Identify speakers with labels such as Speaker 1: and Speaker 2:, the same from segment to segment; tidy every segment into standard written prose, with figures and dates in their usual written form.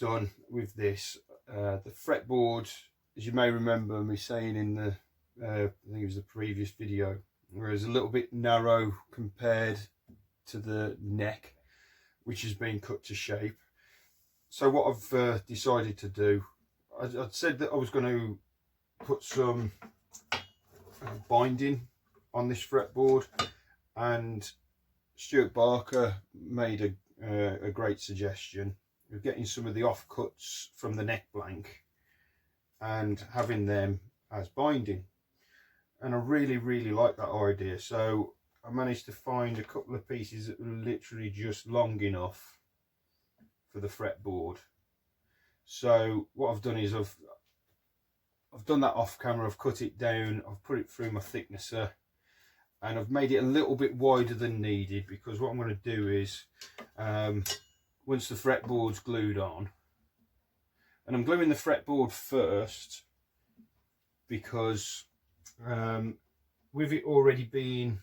Speaker 1: done with this, the fretboard, as you may remember me saying in the I think it was the previous video, whereas a little bit narrow compared to the neck, which has been cut to shape. So what I've decided to do, I'd said that I was going to put some binding on this fretboard, and Stuart Barker made a great suggestion of getting some of the offcuts from the neck blank and having them as binding, and I really like that idea. So I managed to find a couple of pieces that were literally just long enough for the fretboard. So what I've done is I've done that off camera. I've cut it down, I've put it through my thicknesser, and I've made it a little bit wider than needed, because what I'm going to do is once the fretboard's glued on, and I'm gluing the fretboard first because with it already being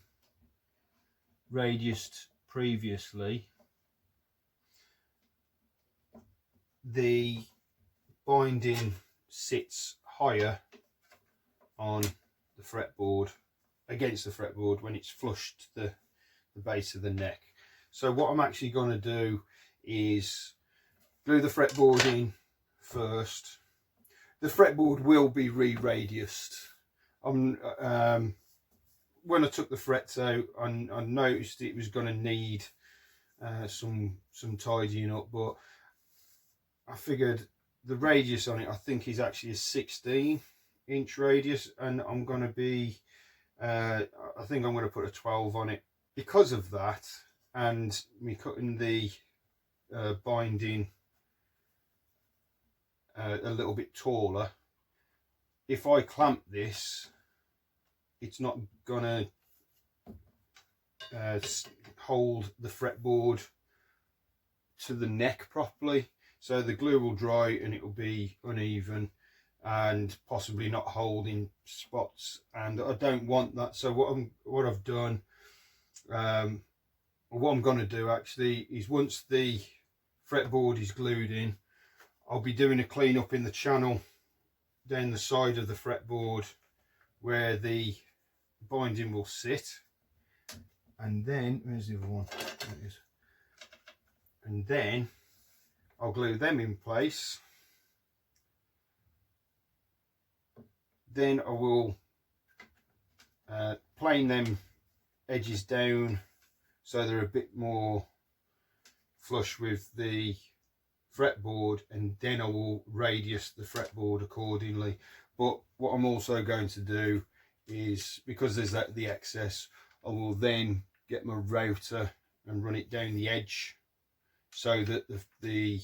Speaker 1: radiused previously, the binding sits higher on the fretboard, against the fretboard, when it's flush to the base of the neck. So what I'm actually going to do is glue the fretboard in first. The fretboard will be re-radiused. When I took the frets out, I noticed it was going to need some tidying up, but I figured the radius on it, I think, is actually a 16-inch radius, and I'm going to be I think I'm going to put a 12 on it. Because of that, and me cutting the binding a little bit taller, if I clamp this, it's not gonna hold the fretboard to the neck properly, so the glue will dry and it will be uneven and possibly not holding spots, and I don't want that. So what I've done, what I'm going to do actually is, once the fretboard is glued in, I'll be doing a clean up in the channel down the side of the fretboard where the binding will sit, and then where's the other one? There it is. And then I'll glue them in place. Then I will plane them edges down so they're a bit more flush with the fretboard, and then I will radius the fretboard accordingly. But what I'm also going to do is, because there's the excess, I will then get my router and run it down the edge so that the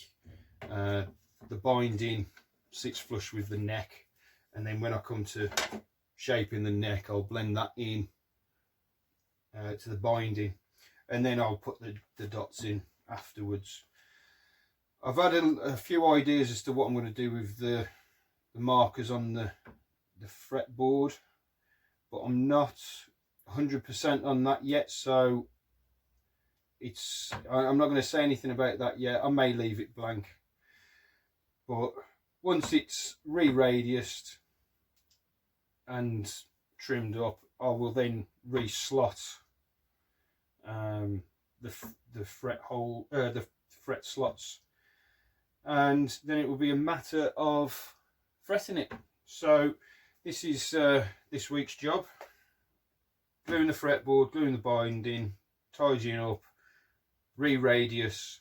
Speaker 1: binding sits flush with the neck, and then when I come to shaping the neck, I'll blend that in to the binding, and then I'll put the dots in afterwards. I've had a few ideas as to what I'm going to do with the markers on the fretboard, but I'm not 100% on that yet, so I'm not going to say anything about that yet. I may leave it blank, but once it's re-radiused and trimmed up, I will then re-slot the fret slots, and then it will be a matter of fretting it. So this is this week's job: gluing the fretboard, gluing the binding, tidying up, re-radius,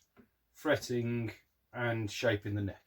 Speaker 1: fretting and shaping the neck.